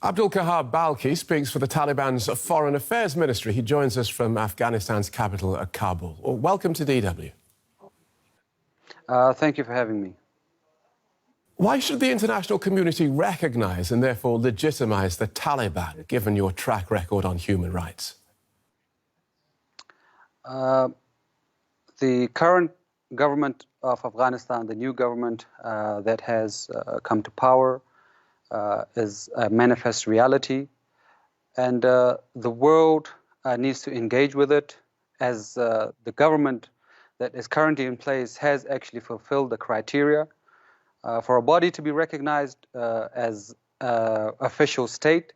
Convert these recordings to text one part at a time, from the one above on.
Abdul Kahar Balkhi speaks for the Taliban's Foreign Affairs Ministry. He joins us from Afghanistan's capital, Kabul. Welcome to DW. Thank you for having me. Why should the international community recognise and therefore legitimise the Taliban, given your track record on human rights? The current government of Afghanistan, the new government that has come to power, is a manifest reality, and the world needs to engage with it, as the government that is currently in place has actually fulfilled the criteria for a body to be recognized as official state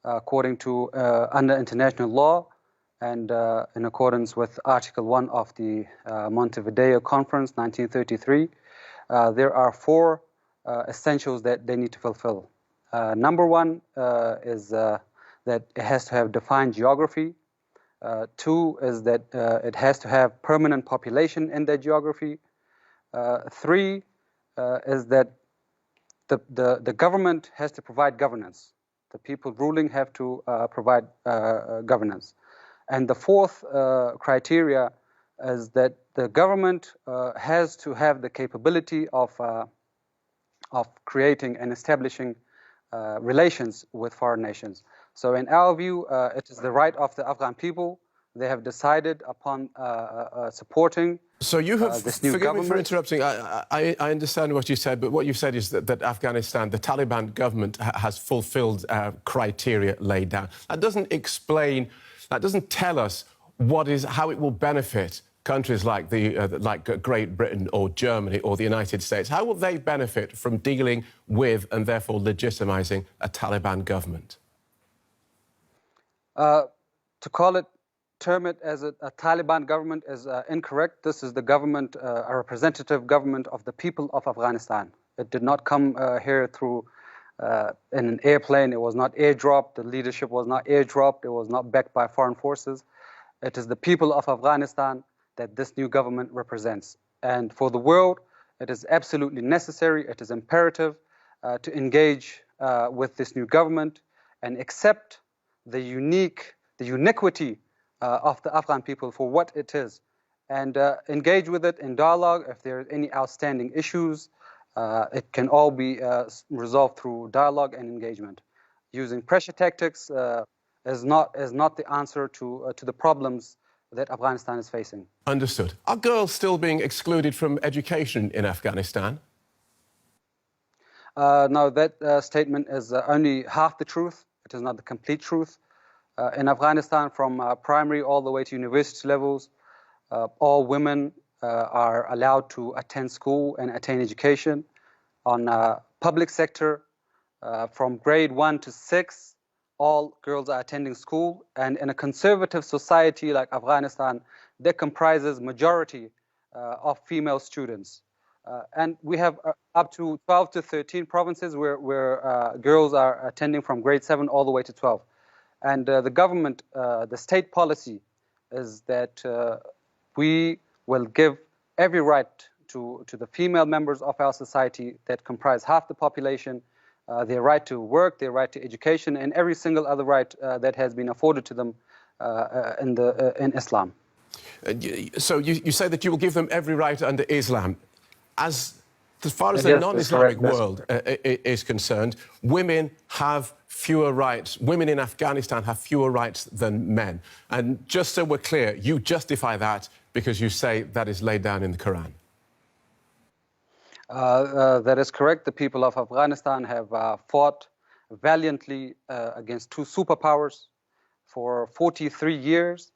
according to under international law and in accordance with Article 1 of the Montevideo Conference 1933. There are four essentials that they need to fulfill. Number one is that it has to have defined geography. Two is that it has to have permanent population in that geography. Three is that the government has to provide governance. The people ruling have to provide governance. And the fourth criteria is that the government has to have the capability of creating and establishing relations with foreign nations. So in our view, it is the right of the Afghan people. They have decided upon supporting So you have, this new forgive government. me for interrupting, I understand what you said, but what you said is that Afghanistan, the Taliban government has fulfilled criteria laid down. That doesn't explain, that doesn't tell us how it will benefit countries like Great Britain or Germany or the United States. How will they benefit from dealing with and therefore legitimising a Taliban government? To term it as a Taliban government is incorrect. This is the government, a representative government of the people of Afghanistan. It did not come here through in an airplane. It was not airdropped. The leadership was not airdropped. It was not backed by foreign forces. It is the people of Afghanistan that this new government represents. And for the world, it is absolutely necessary, it is imperative to engage with this new government and accept the uniquity of the Afghan people for what it is, and engage with it in dialogue. If there are any outstanding issues, it can all be resolved through dialogue and engagement. Using pressure tactics is not the answer to the problems that Afghanistan is facing. Understood. Are girls still being excluded from education in Afghanistan? No, that statement is only half the truth. It is not the complete truth. In Afghanistan, from primary all the way to university levels, all women are allowed to attend school and attain education. On public sector, from grade 1 to 6, all girls are attending school, and in a conservative society like Afghanistan, that comprises majority of female students. And we have up to 12 to 13 provinces where girls are attending from grade 7 all the way to 12. And the government, the state policy is that we will give every right to the female members of our society that comprise half the population, their right to work, their right to education, and every single other right that has been afforded to them in Islam. So you say that you will give them every right under Islam. As far as the non-Islamic world is concerned, women have fewer rights. Women in Afghanistan have fewer rights than men. And just so we're clear, you justify that because you say that is laid down in the Quran. That is correct. The people of Afghanistan have fought valiantly against two superpowers for 43 years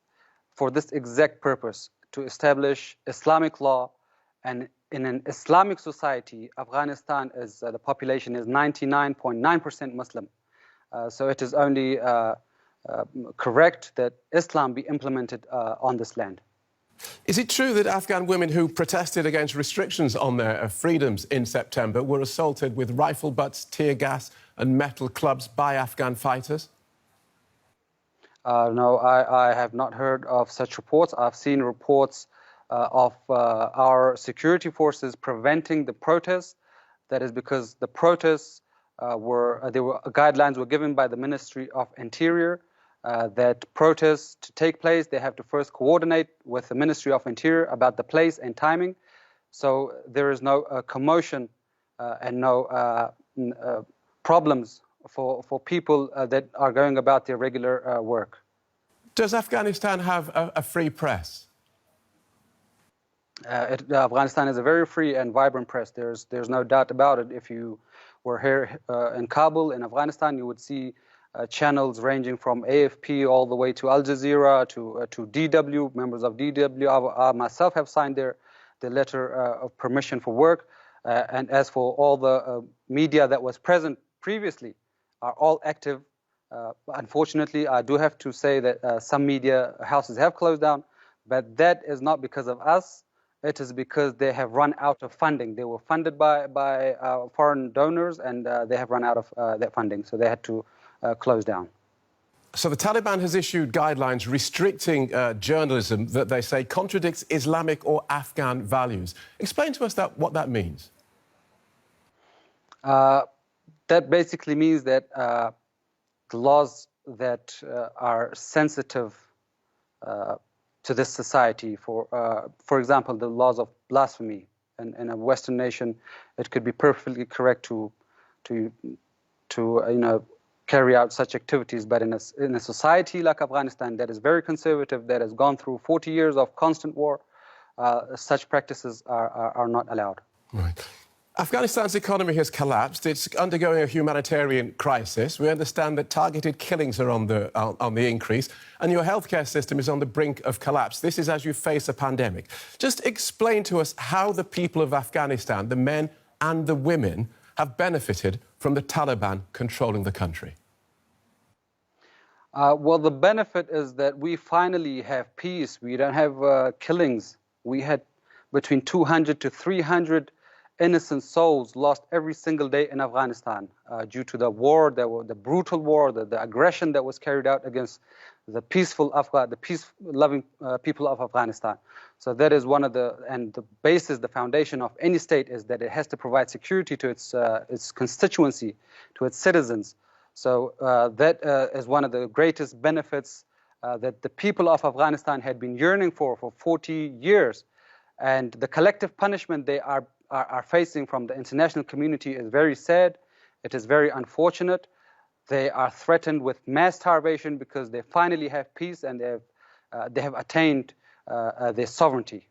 for this exact purpose, to establish Islamic law. And in an Islamic society, Afghanistan is the population is 99.9% Muslim. So it is only correct that Islam be implemented on this land. Is it true that Afghan women who protested against restrictions on their freedoms in September were assaulted with rifle butts, tear gas and metal clubs by Afghan fighters? No, I have not heard of such reports. I've seen reports of our security forces preventing the protests. That is because the protests guidelines were given by the Ministry of Interior that protests to take place, they have to first coordinate with the Ministry of Interior about the place and timing. So there is no commotion and no problems for people that are going about their regular work. Does Afghanistan have a free press? Afghanistan is a very free and vibrant press. There's no doubt about it. If you were here in Kabul, in Afghanistan, you would see channels ranging from AFP all the way to Al Jazeera to DW. Members of DW, I myself have signed their letter of permission for work. And as for all the media that was present previously, are all active. Unfortunately, I do have to say that some media houses have closed down, but that is not because of us. It is because they have run out of funding. They were funded by foreign donors, and they have run out of that funding, so they had to close down. So the Taliban has issued guidelines restricting journalism that they say contradicts Islamic or Afghan values. Explain to us what that means. That basically means that the laws that are sensitive to this society, for example, the laws of blasphemy, in a Western nation, it could be perfectly correct to carry out such activities, but in a society like Afghanistan that is very conservative, that has gone through 40 years of constant war, such practices are not allowed. Right. Afghanistan's economy has collapsed. It's undergoing a humanitarian crisis. We understand that targeted killings are on the increase, and your healthcare system is on the brink of collapse. This is as you face a pandemic. Just explain to us how the people of Afghanistan, the men and the women, have benefited from the Taliban controlling the country. Well, the benefit is that we finally have peace. We don't have killings. We had between 200 to 300 innocent souls lost every single day in Afghanistan due to the war, the brutal war, the aggression that was carried out against the peace-loving people of Afghanistan. So that is one of the basis, the foundation of any state is that it has to provide security to its constituency, to its citizens. So that is one of the greatest benefits that the people of Afghanistan had been yearning for 40 years. And the collective punishment they are facing from the international community is very sad. It is very unfortunate. They are threatened with mass starvation because they finally have peace and they have attained their sovereignty.